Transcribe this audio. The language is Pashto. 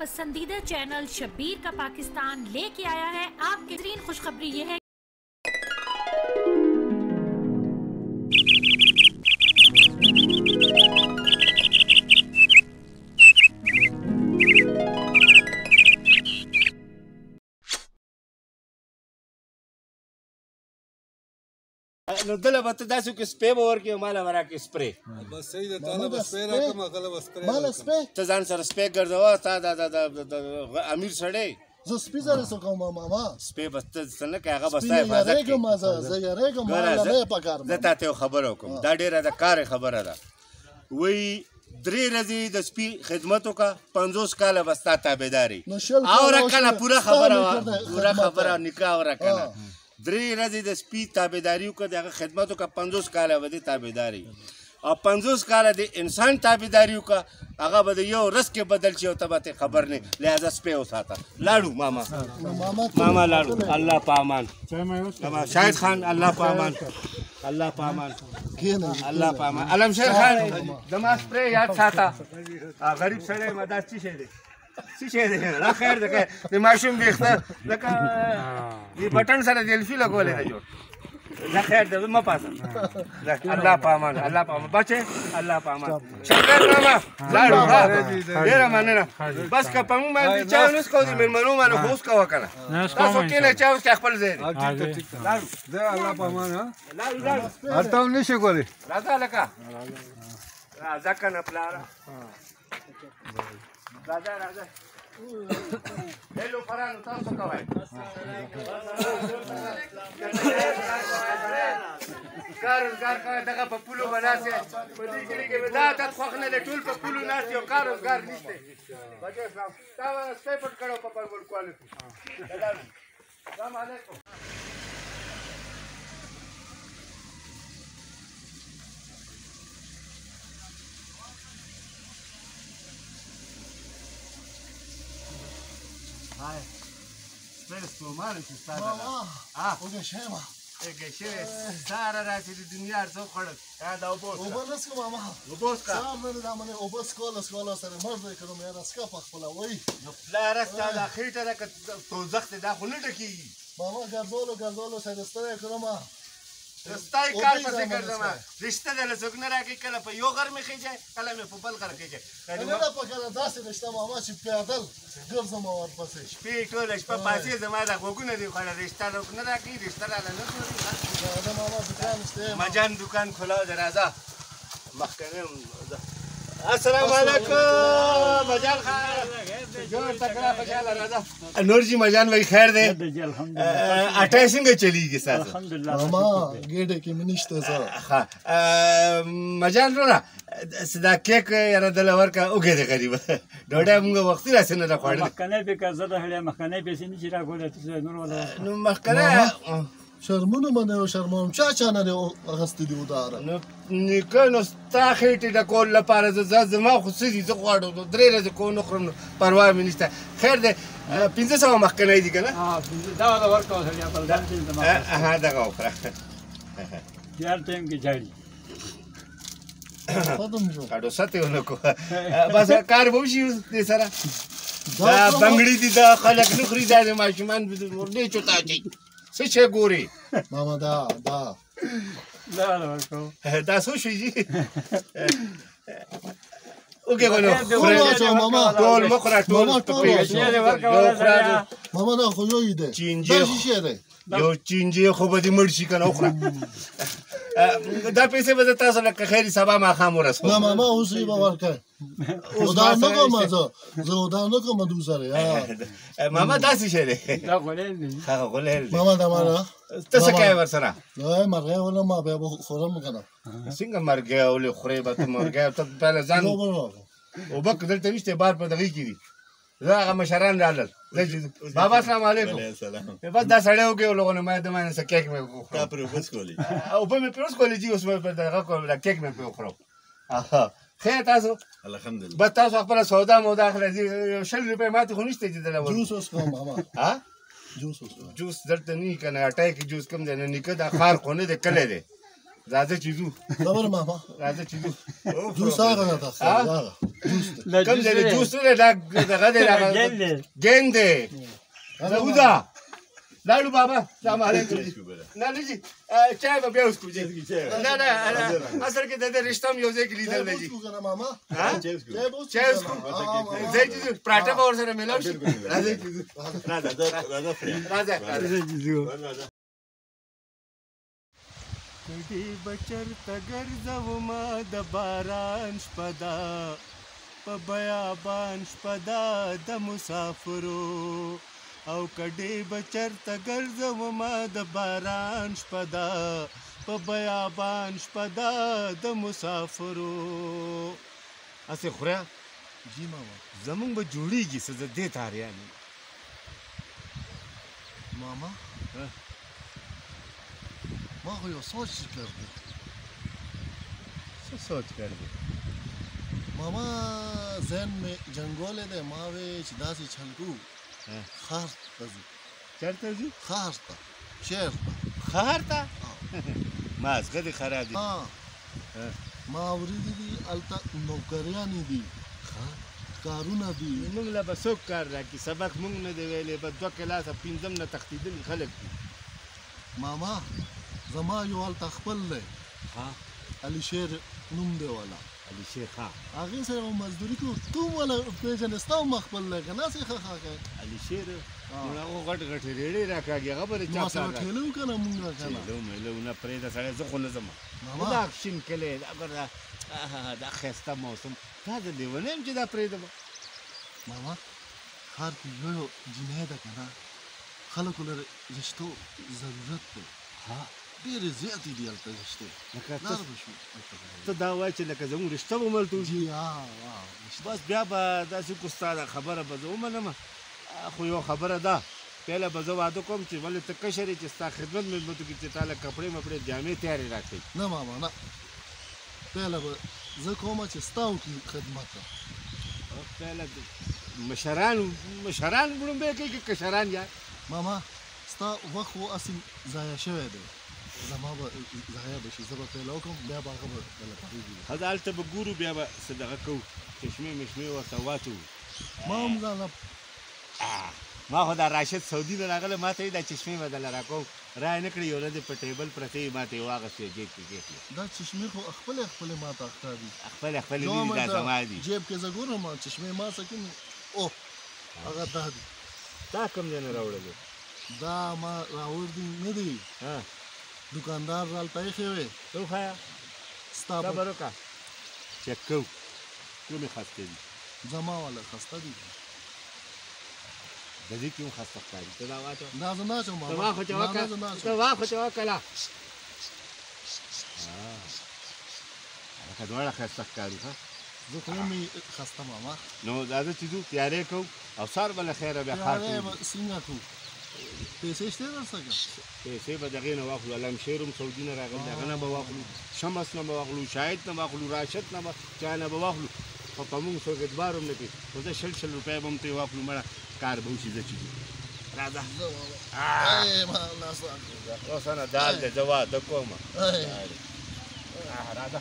पसंदीदा चैनल शब्बीर का पाकिस्तान लेके आया है आपके बेहतरीन खुशखबरी ये है نو دله به ته داسې کې سپی به ورکړې او ماله به راکړې سپرې بس صحیح ده تا نه به سپی راکړم هغله به سپری ماله سپی ته ځان سره سپی ګرځوه تا د امیر سړی زه سپي سره څه کوم ماما سپی به ته څه نه کوې هغه به سپي ستا نه حفاظت یېرېږم کوي زه یېرېږم ماله نه یې پکار زه تا ته یو خبره وکړم دا ډېره د کارې خبره ده وایي 3 ورځې د سپي خدمت وکړه 50 کاله به ستا تابعداري اوره که نه پوره خبره وه پوره خبره نکاح اوره که نه 3 ورځې د سپي تابعداري وکړه د هغه خدمت وکړه 50 کاله به دې تابعداري او 50 کاله د انسان تابعداري وکړه هغه به د یو ورځ کې بدل شي او ته به ترې خبر نه لهذا سپی وساته لاړو ماما لاړو الله په امان شاهد خان الله په امان الله په امان الله په امان علمشیر خان زما سپری یاد ساته غریب سړی ما دا څه شی دی څه شی دی دا خیر دی د ماشوم ویښته لکه د بټن سره جلفي لګولی دی جوړ دا خیر دی مه پاسه الله په امان الله په امان بچې الله په امان شکر ماما لاړو ډېره مننه بس که په موږ باندې چا ونس کوو د مېلمنو باندې خو اوس کوه که نه تاسو کېنئ چا اوس خپل ځای دی لاړو ځه الله په امان ها لاړو هلته هم نشي کولی راځه لکه راځه که نه پلاره راځه راځه هلو فرانو تاسو کوئ کار روزګار کوئ دغه په پولو به ناست یې په دې کلي کې مې دا عادت خوښ نه دی ټول په پولو ناست یو کار روزګار نشته بچو اسلام تا به سپی پټ کړی په پرګوړکوالو کې سلام علیکم Hai, speri ستومانه چې ستا ده وږی شوی ما وږی شوی ساره راسې د دنیا هر څه وخوړل دا اوبه اوبه نه څښم ماما اوبه وڅښه سهار نه دا منې اوبه څښوله سره مړ دی کړم یاره څښه په خپله وایي نو پلاره ستا دا خېټه ده که دوزخ دی دا خو نه ډکېږي ماما ګرځولو سره ستړی کړم ستا یې کار پسې ګرځم رشته دله څوک نه راکوي کله په یو غر مې خېږی کله مې په بل غر خېږی نه ده پکاره داسې رشته ماما چې پیادل ګرځم ورپسې شپې ټوله شپه پاسې زما دا غوږونه دي خوړه رشته نه راکوي رشته راله نه دا ماما دکان شته مجان دکان کھلا دی راځه مخکنی السلام علیکم مجان خان جوړ تکړه خوشاله راځه نور جی مجان بھائی خیر دی اټای څنګه چلیږي ستاسو الحمدلله ماما ګېډه کې مې نشته زه مجان وروره دا کیک یاره دله ورکړه اوږې دی غریبه ډوډۍ موږ وختي راسې نه ده خوړلې مخکنی پې زه د هړیا مخکنی پیسې نه شي راکولی نور ولا نو مخکنی شرمونه منې او شرموم چا نه دی اخیستې دي وداره نو نیکه نو ستا خېټې ډکولو لپاره زما خو څه دي زه غواړم 3 ورځې کو نه خورم نو پروا مې نشته خیر دی 500 مخکنی دي که نه دا ولا ورکوه هړیا بلدان کې دغه وکړه هر ټایم کې جاړي کاډو ساتې ونه کو بس کار به وشي دې سره دا بنګړي دي دا خلک نه خوري دا د ماشومان ډېر چوتا اچوي څه شی ګورې ماما دا ورکوه دا څه شوي جي اوکې نو ټول مه خوره ټول ماما دا خو یو دی چینجې دا شیشې دی یو چینجې خو به دې مړ شي که نه وخوره دا پیسې به زه تاسو لکه خیري سبا ماښام ورسوم نه ماما اوس یې به ورکوې ودان نه کوم زه ودان نه کوم دو سره ماما داسې شی دی دا غولیل دی هغه غولیل دی ماما دا ماله ته څه کوې ورسره مرغۍ ولم بیا به خورم که نه څنګه مرګی ولې خورې به ته مرګی ته پهله ځان اوبه که دلته نشته بار په دغې کې دي زه هغه مشران رالل بابا السلام علیکم بس دا سړی وکړې لغونه ما د مانه څه کیک مې وخورم تا پرې اوبه څښولې اوبه مې پرې وڅښولې جي اوس مې په دغه کوم کیک مې پرې وخورم خیر تاسو الحمدلله بس تاسو خپله سودا مودا اخلئ 20 روپۍ ماتې خو نشته چې دله جوس اوس کوم ماما جوس دلته نه وي که نه اټای کې جوس کم دی نه نیکه دا ښار خو نه دی کلی دی راځه چې ځو خبر ماما راځه چې ځو جوس هغه نه تا هغه جوس لا کوم ځای د جوس نه دغه دی ګند دی زه لاړو بابا سلام علیکم نه نه جی چای به بیا وڅښو جی نه نه اصل کې د دې رشته هم یو ځای کې لیدل دی جی ماما چای وڅښو ځای چې پراټه به ورسره میلاو شي راځئ چې ځو راځه کډې بچرته ګرځومه د باران شپه ده په بیابان شپه ده د مسافرو او کډې بچرته ګرځومه د باران شپه ده په بیابان شپه ده د مسافرو هسې خوریا جی ماما زمونږ به جوړېږي څه زه دې تاریان یم ماما ما خو یو سوچ کړی څه سوچ کړی ماما ذهن مې جنګولې دی ما وې چې داسې چل کوو ښار ته ځو چېرته ځو ښار ته شهر ته ښار ته مازغه دې خراب دي ما اورېدي دي هلته نوکریانې دي کارونه دي موږ له به څوک کار راکړي سبق موږ نه دی ویلی به 2 کلاسه 5 نه تښتېدلي خلک دي ماما زما یو هلته خپل دی علي شیر نوم دی والا علي شیر ښه هغې سره به مزدوري کوو ته هم والا پېژنې ستا هم خپل دی که نه سې ښه کوې علي شیر هغه غټ غټې ریړې راکاږي هغه به ما سره ټېله و که نه مونږ که نه ټېله میله نه پرېږده سړی زه خو نه ځم دا شین کلی دا ښایسته موسم دا د لیونی یم چې دا پرېږدم ماما ښار کې یو جنۍ ده که نه خلکو له رشتو ضرورت دی ډېرې زیاتې دي هلته رشتې لار به شو ته دا وایې چې لکه زموږ رشته به ملته وشي جی بس بیا به داسې کو ستا دا خبره به زه ومنم خو یو خبره ده پهله به زه واده کوم چې ولې ته کشر یې چې ستا خدمت مې به وکړي چې تا له کپړې مپړې جامې تیارې راکړي نه ماما نه پهله به زه کومه چې ستا وکړي خدمت پهله مشران وړومبی کوي که کشران یا ماما ستا وخت خو اصل ضایع شوی دی زما به ضایع به شي زه به پهله وکړم بیا به هغه به بله پرېږدي ښه ده هلته به ګورو بیا به څه دغه کوو چشمې مشمې ورته واچوو ما هم ځانه ما خو دا راشد سعودي نه راغلی ما ته یې دا چشمې به دله راکوم رایې نه کړې یو ورځ په ټیبل پرتې وي ما ته یې واخېستې جیب کې کېښلې دا چشمې خو خپلې خپلې ما ته ښکاري خپلې نه دي دا زما دي جیب کې زه ګورم چشمې ما څه کوي اوه هغه دا دي تا کوم ځای نه راوړلې دا ما راوړي نه دي دکاندار رالته ایښې وې ته وښایه ستا صبر وکړه چک کوو کومې خستې دي زما والا خسته دي د دې کې هم خسته ښکاري ته دا واچوه دا زه نه اچوم ته واخو چې وکړه ته واخو چې وکړه لکه دواړه ښایسته ښکاري ښه زه خو مې خسته ماما نو راځه چې ځو تیارې کوو او سهار به له خیره بیا ښار ته تیارې به څنګه کوو پیسې شته درڅخه پیسې به دغې نه واخلو علمشیر هم سعودي نه راغلی د هغه نه به واخلو شمس نه به واخلو شاهد نه به واخلو راشد نه به چا نه به واخلو خو په موږ څوک اعتبار هم نه کوي خو زه 100 روپۍ به هم ترې واخلو مړه کار به وشي زه چې ځو راځه اوس نه دال دی زه واده کوم راځه